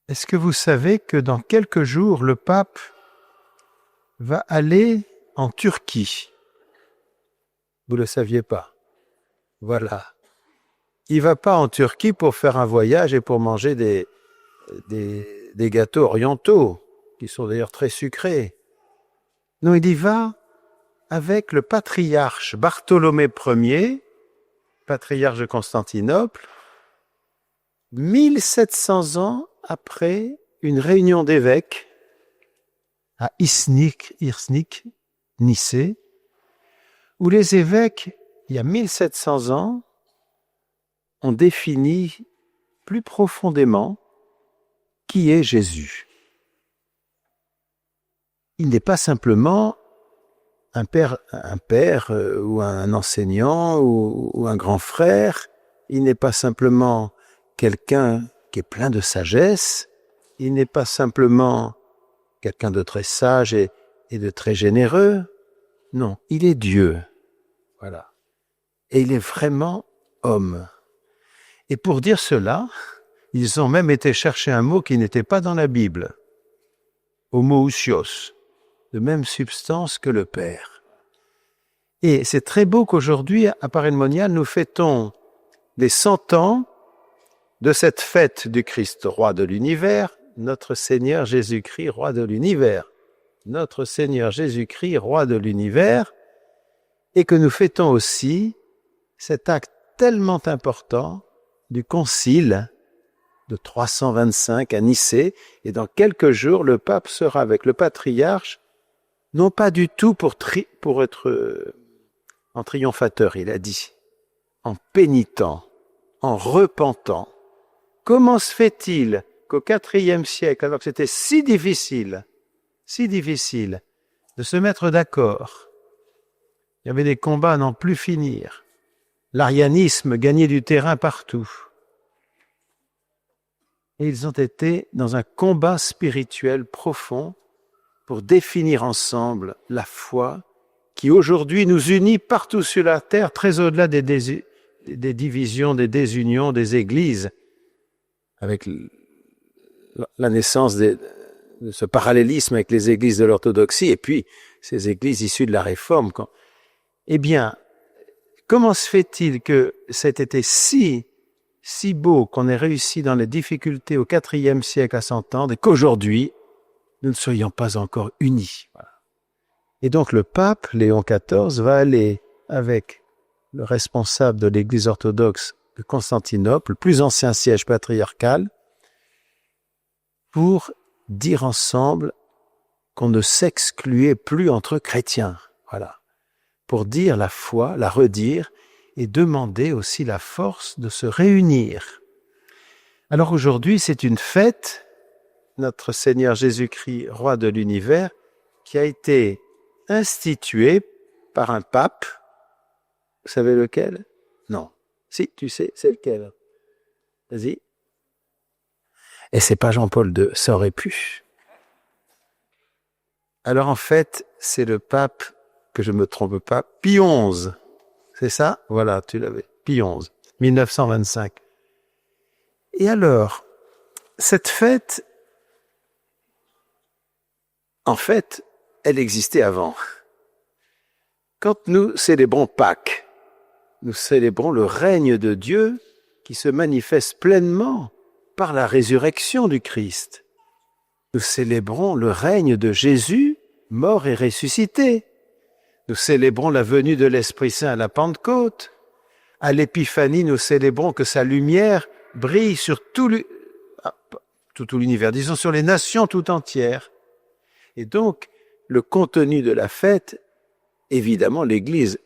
Est-ce que vous savez que dans quelques jours, le pape va aller en Turquie? Vous ne le saviez pas? Voilà. Il ne va pas en Turquie pour faire un voyage et pour manger des gâteaux orientaux, qui sont d'ailleurs très sucrés. Non, il y va avec le patriarche Bartholomée Ier, patriarche de Constantinople, 1700 ans après une réunion d'évêques à Iznik, Nicée, où les évêques, il y a 1700 ans, ont défini plus profondément qui est Jésus. Il n'est pas simplement un père ou un enseignant ou un grand frère. Il n'est pas simplement quelqu'un qui est plein de sagesse. Il n'est pas simplement quelqu'un de très sage et de très généreux. Non, il est Dieu. Voilà. Et il est vraiment homme. Et pour dire cela, ils ont même été chercher un mot qui n'était pas dans la Bible. Homoousios, de même substance que le Père. Et c'est très beau qu'aujourd'hui, à Paray-le-Monial, nous fêtons les 100 ans de cette fête du Christ, roi de l'univers, notre Seigneur Jésus-Christ, roi de l'univers. Notre Seigneur Jésus-Christ, roi de l'univers, et que nous fêtons aussi cet acte tellement important du concile de 325 à Nicée, et dans quelques jours, le pape sera avec le patriarche, non pas du tout pour être en triomphateur, il a dit, en pénitent, en repentant. Comment se fait-il qu'au IVe siècle, alors que c'était si difficile de se mettre d'accord, il y avait des combats à n'en plus finir, l'arianisme gagnait du terrain partout, et ils ont été dans un combat spirituel profond pour définir ensemble la foi qui aujourd'hui nous unit partout sur la terre, très au-delà des divisions, des désunions des églises, avec la naissance de ce parallélisme avec les églises de l'orthodoxie et puis ces églises issues de la Réforme. Eh bien, comment se fait-il que ça ait été si beau qu'on ait réussi dans les difficultés au IVe siècle à s'entendre et qu'aujourd'hui, nous ne soyons pas encore unis. Voilà. Et donc le pape, Léon XIV, va aller avec le responsable de l'Église orthodoxe de Constantinople, le plus ancien siège patriarcal, pour dire ensemble qu'on ne s'excluait plus entre chrétiens. Voilà. Pour dire la foi, la redire, et demander aussi la force de se réunir. Alors aujourd'hui, c'est une fête, notre Seigneur Jésus-Christ, roi de l'univers, qui a été instituée par un pape. Vous savez lequel? Non. Si, tu sais, c'est lequel? Vas-y. Et c'est pas Jean-Paul II, ça aurait pu. Alors en fait, c'est le pape, que je ne me trompe pas, Pie XI. C'est ça? Voilà, tu l'avais. Pie XI, 1925. Et alors, cette fête, en fait, elle existait avant. Quand nous célébrons Pâques, nous célébrons le règne de Dieu qui se manifeste pleinement par la résurrection du Christ. Nous célébrons le règne de Jésus, mort et ressuscité. Nous célébrons la venue de l'Esprit Saint à la Pentecôte. À l'Épiphanie, nous célébrons que sa lumière brille sur tout l'univers, disons sur les nations tout entières. Et donc, le contenu de la fête, évidemment, l'Église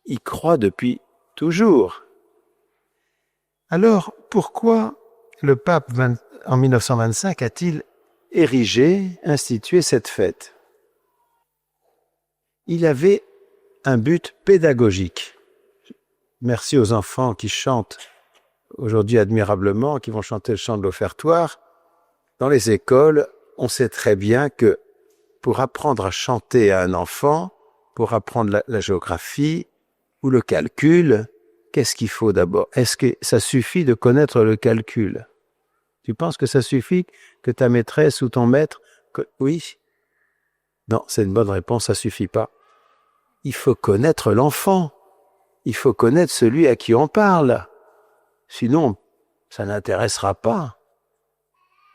y croit depuis toujours. Alors, pourquoi le pape, en 1925, a-t-il institué cette fête? Il avait un but pédagogique. Merci aux enfants qui chantent aujourd'hui admirablement, qui vont chanter le chant de l'offertoire. Dans les écoles, on sait très bien que pour apprendre à chanter à un enfant, pour apprendre la géographie ou le calcul, qu'est-ce qu'il faut d'abord? Est-ce que ça suffit de connaître le calcul? Tu penses que ça suffit que ta maîtresse ou ton maître... Oui. Non, c'est une bonne réponse, ça suffit pas. Il faut connaître l'enfant. Il faut connaître celui à qui on parle. Sinon, ça n'intéressera pas.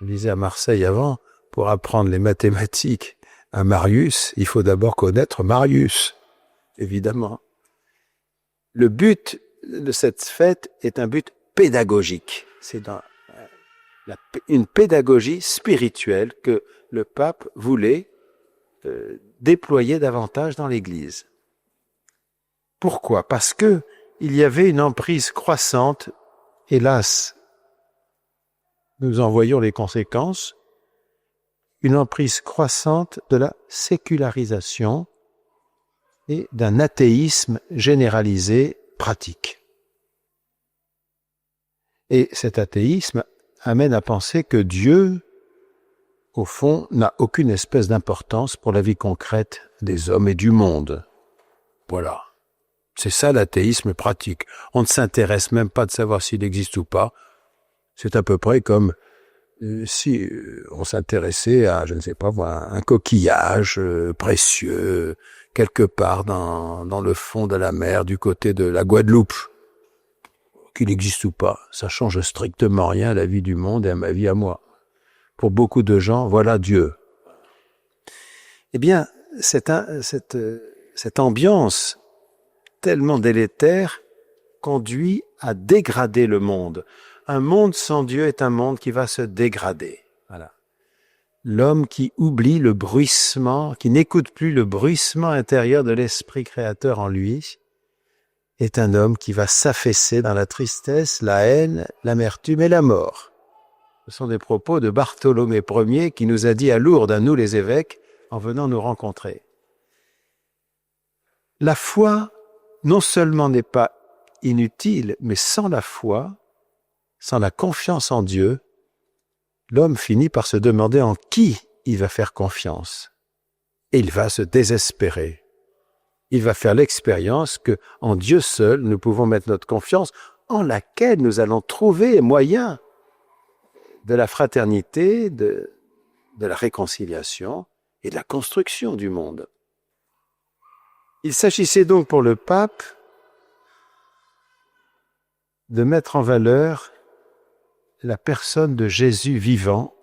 Je disais à Marseille avant, pour apprendre les mathématiques à Marius, il faut d'abord connaître Marius, évidemment. Le but de cette fête est un but pédagogique. C'est une pédagogie spirituelle que le pape voulait déployer davantage dans l'Église. Pourquoi? Parce que il y avait une emprise croissante, hélas, nous en voyons les conséquences, une emprise croissante de la sécularisation et d'un athéisme généralisé pratique. Et cet athéisme amène à penser que Dieu, au fond, n'a aucune espèce d'importance pour la vie concrète des hommes et du monde. Voilà. C'est ça l'athéisme pratique. On ne s'intéresse même pas de savoir s'il existe ou pas. C'est à peu près comme si on s'intéressait à, je ne sais pas, un coquillage précieux quelque part dans le fond de la mer du côté de la Guadeloupe. Qu'il existe ou pas, ça change strictement rien à la vie du monde et à ma vie à moi. Pour beaucoup de gens, voilà Dieu. Eh bien, cette ambiance tellement délétère conduit à dégrader le monde. Un monde sans Dieu est un monde qui va se dégrader. Voilà. L'homme qui oublie le bruissement, qui n'écoute plus le bruissement intérieur de l'esprit créateur en lui, est un homme qui va s'affaisser dans la tristesse, la haine, l'amertume et la mort. Ce sont des propos de Bartholomé Ier qui nous a dit à Lourdes, à nous les évêques, en venant nous rencontrer. La foi, non seulement n'est pas inutile, mais sans la foi, sans la confiance en Dieu, l'homme finit par se demander en qui il va faire confiance. Et il va se désespérer. Il va faire l'expérience que, en Dieu seul, nous pouvons mettre notre confiance, en laquelle nous allons trouver moyen de la fraternité, de la réconciliation et de la construction du monde. Il s'agissait donc pour le pape de mettre en valeur la personne de Jésus vivant,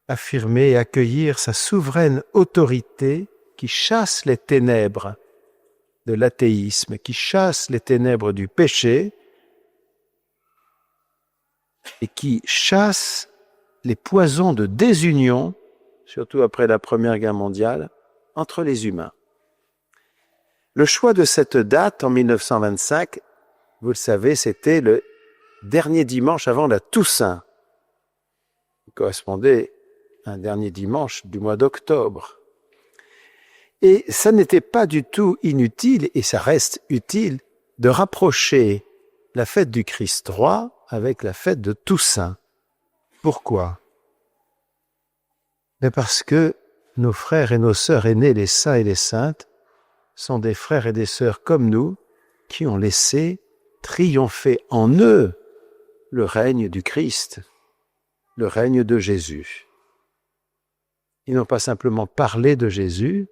affirmer et accueillir sa souveraine autorité qui chasse les ténèbres de l'athéisme, qui chasse les ténèbres du péché et qui chasse les poisons de désunion, surtout après la Première Guerre mondiale, entre les humains. Le choix de cette date en 1925, vous le savez, c'était le dernier dimanche avant la Toussaint. Il correspondait à un dernier dimanche du mois d'octobre. Et ça n'était pas du tout inutile, et ça reste utile, de rapprocher la fête du Christ roi avec la fête de Toussaint. Pourquoi? Mais parce que nos frères et nos sœurs aînés, les saints et les saintes, sont des frères et des sœurs comme nous qui ont laissé triompher en eux le règne du Christ, le règne de Jésus. Ils n'ont pas simplement parlé de Jésus,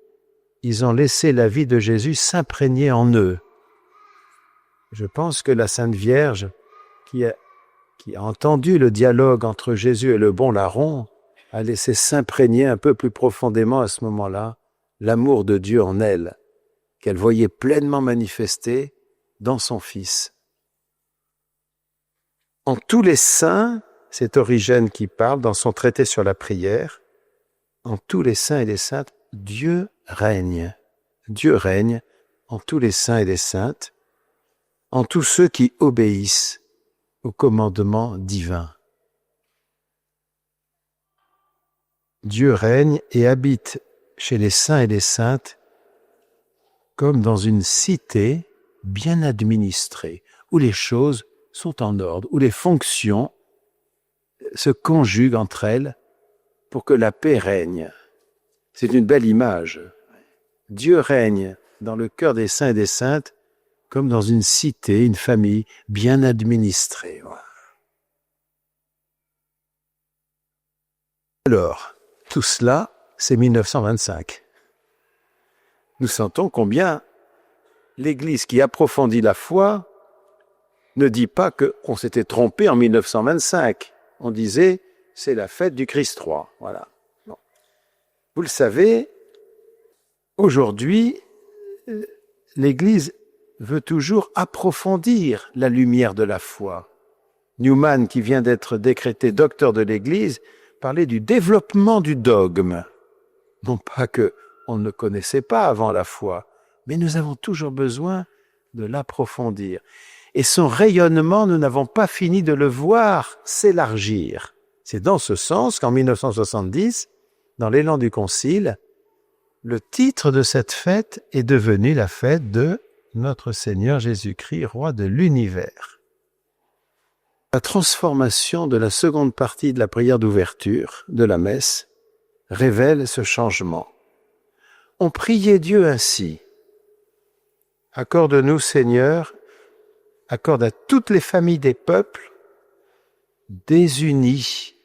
ils ont laissé la vie de Jésus s'imprégner en eux. Je pense que la Sainte Vierge, qui a entendu le dialogue entre Jésus et le bon larron, a laissé s'imprégner un peu plus profondément à ce moment-là l'amour de Dieu en elle, qu'elle voyait pleinement manifesté dans son Fils. En tous les saints, c'est Origène qui parle dans son traité sur la prière, en tous les saints et les saintes, Dieu règne. Dieu règne en tous les saints et les saintes, en tous ceux qui obéissent au commandement divin. Dieu règne et habite chez les saints et les saintes comme dans une cité bien administrée, où les choses sont en ordre, où les fonctions se conjuguent entre elles pour que la paix règne. C'est une belle image. Dieu règne dans le cœur des saints et des saintes comme dans une cité, une famille bien administrée. Alors, tout cela, c'est 1925. Nous sentons combien l'Église qui approfondit la foi ne dit pas qu'on s'était trompé en 1925. On disait, c'est la fête du Christ roi. Voilà. Bon. Vous le savez, aujourd'hui, l'Église veut toujours approfondir la lumière de la foi. Newman, qui vient d'être décrété docteur de l'Église, parlait du développement du dogme. Non pas qu'on ne connaissait pas avant la foi, mais nous avons toujours besoin de l'approfondir. Et son rayonnement, nous n'avons pas fini de le voir s'élargir. C'est dans ce sens qu'en 1970, dans l'élan du Concile, le titre de cette fête est devenu la fête de notre Seigneur Jésus-Christ, roi de l'univers. La transformation de la seconde partie de la prière d'ouverture de la messe révèle ce changement. On priait Dieu ainsi. Accorde-nous, Seigneur, accorde à toutes les familles des peuples, désunies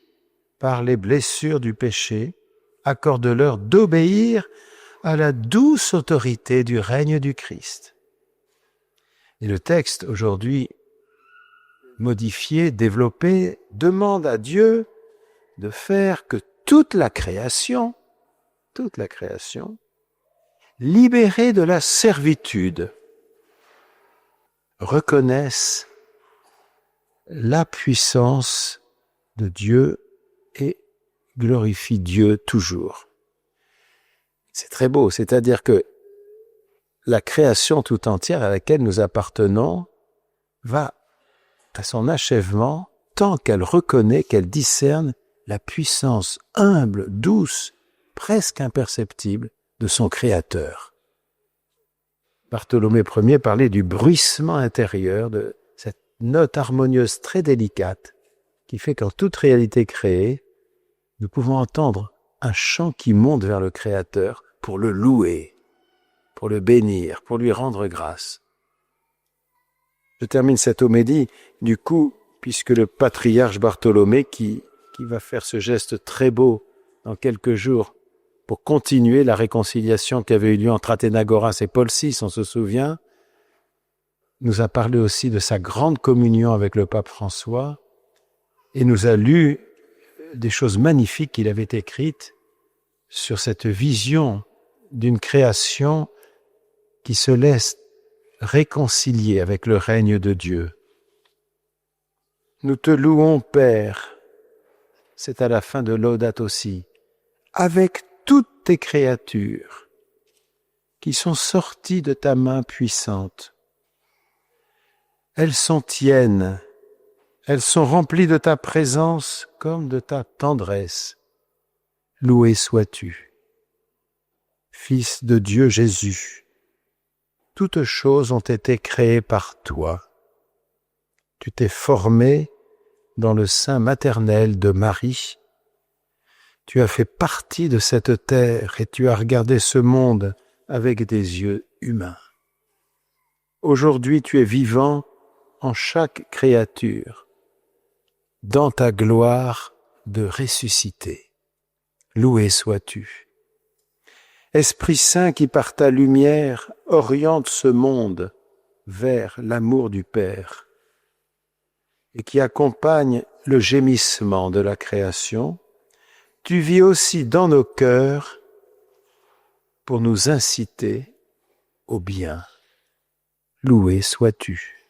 par les blessures du péché, accorde-leur d'obéir à la douce autorité du règne du Christ. Et le texte aujourd'hui modifié, développé, demande à Dieu de faire que toute la création, libérée de la servitude, reconnaisse la puissance de Dieu et glorifie Dieu toujours. C'est très beau, c'est-à-dire que la création tout entière à laquelle nous appartenons va à son achèvement tant qu'elle reconnaît, qu'elle discerne la puissance humble, douce, presque imperceptible de son Créateur. Bartholomée Ier parlait du bruissement intérieur, de cette note harmonieuse très délicate qui fait qu'en toute réalité créée, nous pouvons entendre un chant qui monte vers le Créateur pour le louer, pour le bénir, pour lui rendre grâce. Je termine cette homélie, du coup, puisque le patriarche Bartholomée, qui va faire ce geste très beau dans quelques jours pour continuer la réconciliation qui avait eu lieu entre Athénagoras et Paul VI, on se souvient, nous a parlé aussi de sa grande communion avec le pape François et nous a lu des choses magnifiques qu'il avait écrites sur cette vision d'une création qui se laisse réconcilier avec le règne de Dieu. Nous te louons, Père, c'est à la fin de Laudato aussi, avec toutes tes créatures qui sont sorties de ta main puissante. Elles sont tiennes, elles sont remplies de ta présence comme de ta tendresse. Loué sois-tu. Fils de Dieu Jésus, toutes choses ont été créées par toi. Tu t'es formé dans le sein maternel de Marie. Tu as fait partie de cette terre et tu as regardé ce monde avec des yeux humains. Aujourd'hui, tu es vivant en chaque créature, dans ta gloire de ressuscité. Loué sois-tu. Esprit Saint qui par ta lumière oriente ce monde vers l'amour du Père et qui accompagne le gémissement de la création, tu vis aussi dans nos cœurs pour nous inciter au bien. Loué sois-tu.